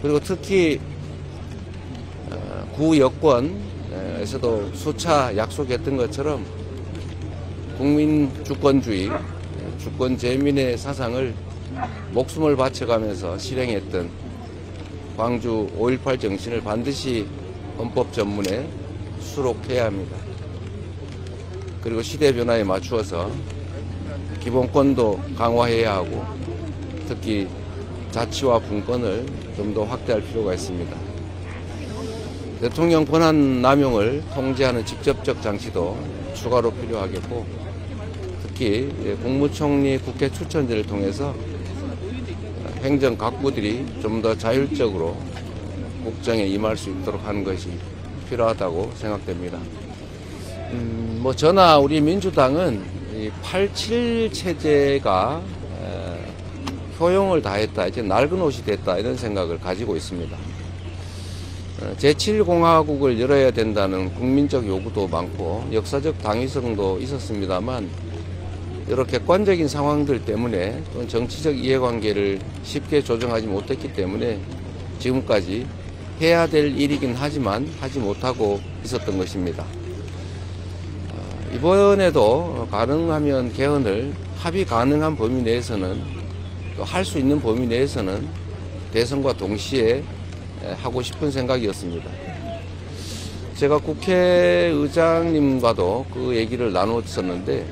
그리고 특히 구 여권에서도 수차 약속했던 것처럼 국민 주권주의, 주권 재민의 사상을 목숨을 바쳐가면서 실행했던 광주 5.18 정신을 반드시 헌법 전문에 수록해야 합니다. 그리고 시대 변화에 맞추어서 기본권도 강화해야 하고 특히 자치와 분권을 좀 더 확대할 필요가 있습니다. 대통령 권한 남용을 통제하는 직접적 장치도 추가로 필요하겠고 특히 국무총리 국회 추천제를 통해서 행정 각부들이 좀 더 자율적으로 국정에 임할 수 있도록 하는 것이 필요하다고 생각됩니다. 저나 우리 민주당은 이 87 체제가 효용을 다했다, 이제 낡은 옷이 됐다 이런 생각을 가지고 있습니다. 제7공화국을 열어야 된다는 국민적 요구도 많고 역사적 당위성도 있었습니다만 여러 객관적인 상황들 때문에 또는 정치적 이해관계를 쉽게 조정하지 못했기 때문에 지금까지 해야 될 일이긴 하지만 하지 못하고 있었던 것입니다. 이번에도 가능하면 개헌을 합의 가능한 범위 내에서는 또 할 수 있는 범위 내에서는 대선과 동시에 하고 싶은 생각이었습니다. 제가 국회의장님과도 그 얘기를 나눴었는데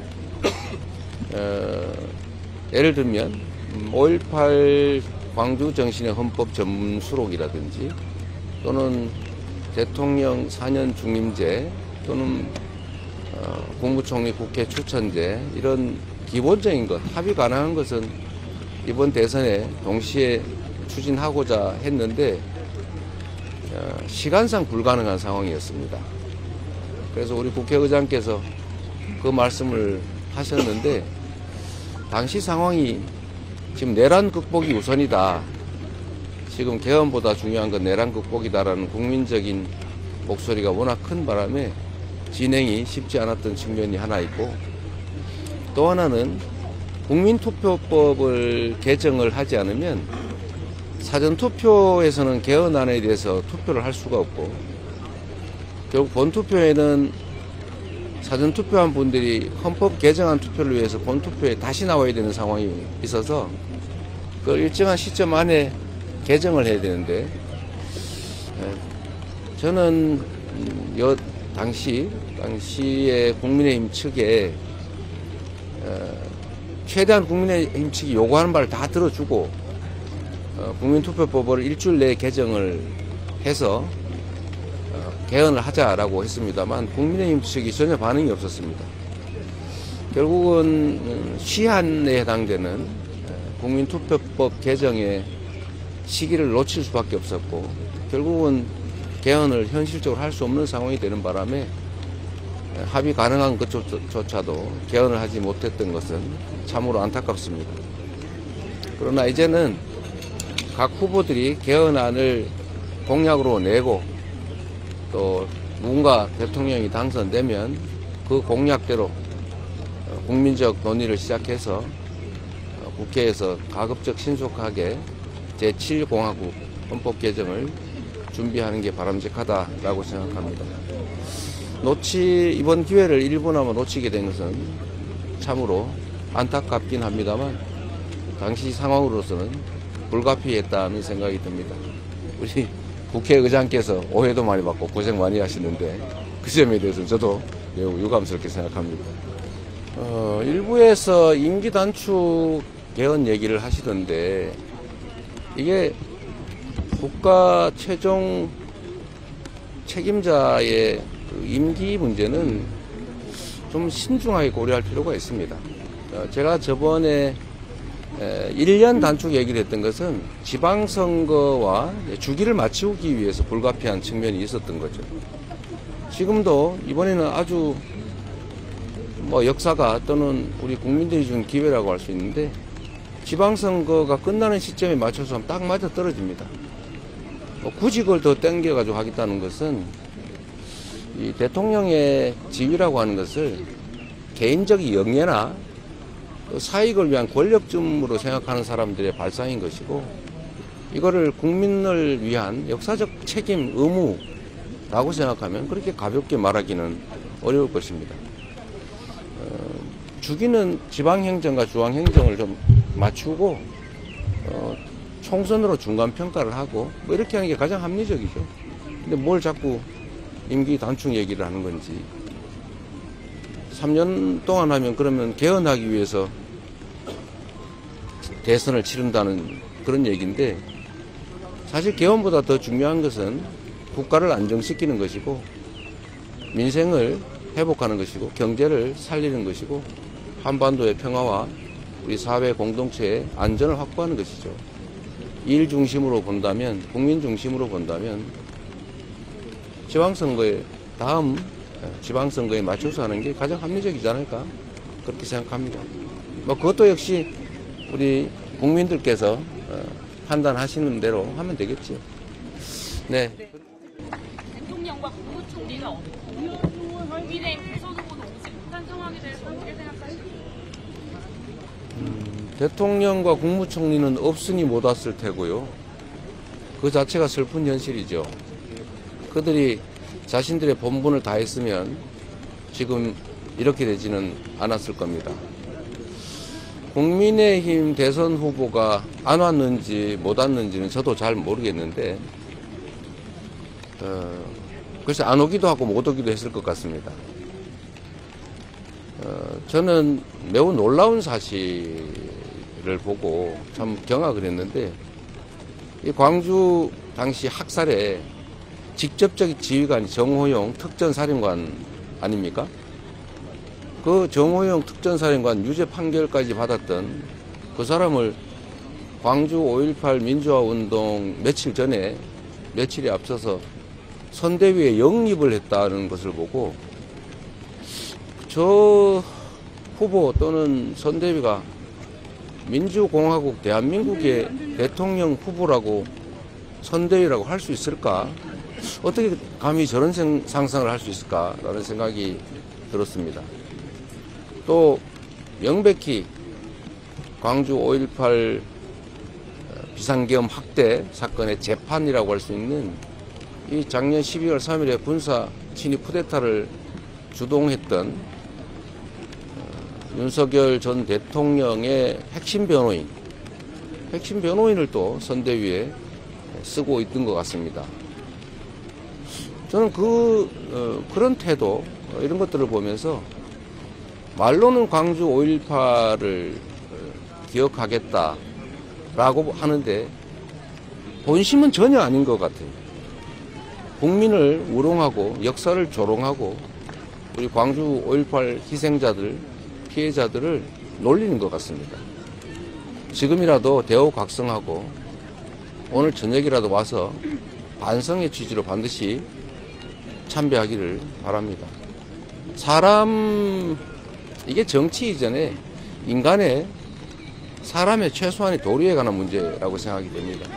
예를 들면 5.18 광주 정신의 헌법 전문 수록이라든지 또는 대통령 4년 중임제 또는 국무총리 국회 추천제 이런 기본적인 것, 합의 가능한 것은 이번 대선에 동시에 추진하고자 했는데 시간상 불가능한 상황이었습니다. 그래서 우리 국회의장께서 그 말씀을 하셨는데 당시 상황이 지금 내란 극복이 우선이다. 지금 개헌보다 중요한 건 내란 극복이다라는 국민적인 목소리가 워낙 큰 바람에 진행이 쉽지 않았던 측면이 하나 있고 또 하나는 국민투표법을 개정을 하지 않으면 사전투표에서는 개헌안에 대해서 투표를 할 수가 없고 결국 본투표에는 사전투표한 분들이 헌법 개정안 투표를 위해서 본투표에 다시 나와야 되는 상황이 있어서 그 일정한 시점 안에 개정을 해야 되는데 저는 당시에 국민의힘 측에 최대한 국민의힘 측이 요구하는 바를 다 들어주고 국민투표법을 일주일 내에 개정을 해서 개헌을 하자라고 했습니다만 국민의힘 측이 전혀 반응이 없었습니다. 결국은 시한에 해당되는 국민투표법 개정의 시기를 놓칠 수밖에 없었고 결국은 개헌을 현실적으로 할 수 없는 상황이 되는 바람에 합의 가능한 것조차도 개헌을 하지 못했던 것은 참으로 안타깝습니다. 그러나 이제는 각 후보들이 개헌안을 공약으로 내고 또 누군가 대통령이 당선되면 그 공약대로 국민적 논의를 시작해서 국회에서 가급적 신속하게 제7공화국 헌법 개정을 준비하는 게 바람직하다라고 생각합니다. 이번 기회를 일부나마 놓치게 된 것은 참으로 안타깝긴 합니다만 당시 상황으로서는 불가피했다는 생각이 듭니다. 우리 국회의장께서 오해도 많이 받고 고생 많이 하시는데 그 점에 대해서는 저도 매우 유감스럽게 생각합니다. 일부에서 임기 단축 개헌 얘기를 하시던데 이게 국가 최종 책임자의 그 임기 문제는 좀 신중하게 고려할 필요가 있습니다. 제가 저번에 1년 단축 얘기를 했던 것은 지방선거와 주기를 맞추기 위해서 불가피한 측면이 있었던 거죠. 지금도 이번에는 아주 역사가 또는 우리 국민들이 준 기회라고 할 수 있는데 지방선거가 끝나는 시점에 맞춰서 하면 딱 맞아 떨어집니다. 굳이 그걸 더 땡겨가지고 하겠다는 것은 이 대통령의 지위라고 하는 것을 개인적 영예나 사익을 위한 권력쯤으로 생각하는 사람들의 발상인 것이고 이거를 국민을 위한 역사적 책임, 의무라고 생각하면 그렇게 가볍게 말하기는 어려울 것입니다. 주기는 지방행정과 중앙행정을 좀 맞추고 총선으로 중간평가를 하고 뭐 이렇게 하는 게 가장 합리적이죠. 근데 뭘 자꾸 임기 단축 얘기를 하는 건지. 3년 동안 하면 그러면 개헌하기 위해서 대선을 치른다는 그런 얘기인데, 사실 개헌보다 더 중요한 것은 국가를 안정시키는 것이고 민생을 회복하는 것이고 경제를 살리는 것이고 한반도의 평화와 우리 사회 공동체의 안전을 확보하는 것이죠. 일 중심으로 본다면, 국민 중심으로 본다면 지방선거에 다음 지방선거에 맞춰서 하는 게 가장 합리적이지 않을까 그렇게 생각합니다. 뭐 그것도 역시 우리 국민들께서 판단하시는 대로 하면 되겠죠. 네. 대통령과 국무총리가 없고 국민의힘 대선 후보도 오지 못한 상황에 대해서 어떻게 생각하십니까? 대통령과 국무총리는 없으니 못 왔을 테고요. 그 자체가 슬픈 현실이죠. 그들이 자신들의 본분을 다했으면 지금 이렇게 되지는 않았을 겁니다. 국민의힘 대선 후보가 안 왔는지 못 왔는지는 저도 잘 모르겠는데 글쎄 안 오기도 하고 못 오기도 했을 것 같습니다. 저는 매우 놀라운 사실을 보고 참 경악을 했는데, 이 광주 당시 학살에 직접적인 지휘관이 정호용 특전사령관 아닙니까? 그 정호용 특전사령관 유죄 판결까지 받았던 그 사람을 광주 5.18 민주화운동 며칠이 앞서서 선대위에 영입을 했다는 것을 보고 저 후보 또는 선대위가 민주공화국 대한민국의 대통령 후보라고 선대위라고 할 수 있을까? 어떻게 감히 저런 상상을 할 수 있을까라는 생각이 들었습니다. 또 명백히 광주 5.18 비상계엄 학대 사건의 재판이라고 할 수 있는 이 작년 12월 3일에 군사 침입 쿠데타를 주동했던 윤석열 전 대통령의 핵심 변호인을 또 선대위에 쓰고 있던 것 같습니다. 저는 그런 태도, 이런 것들을 보면서 말로는 광주 5.18을 기억하겠다라고 하는데 본심은 전혀 아닌 것 같아요. 국민을 우롱하고 역사를 조롱하고 우리 광주 5.18 희생자들, 피해자들을 놀리는 것 같습니다. 지금이라도 대우각성하고 오늘 저녁이라도 와서 반성의 취지로 반드시 참배하기를 바랍니다. 이게 정치 이전에 사람의 최소한의 도리에 관한 문제라고 생각이 됩니다.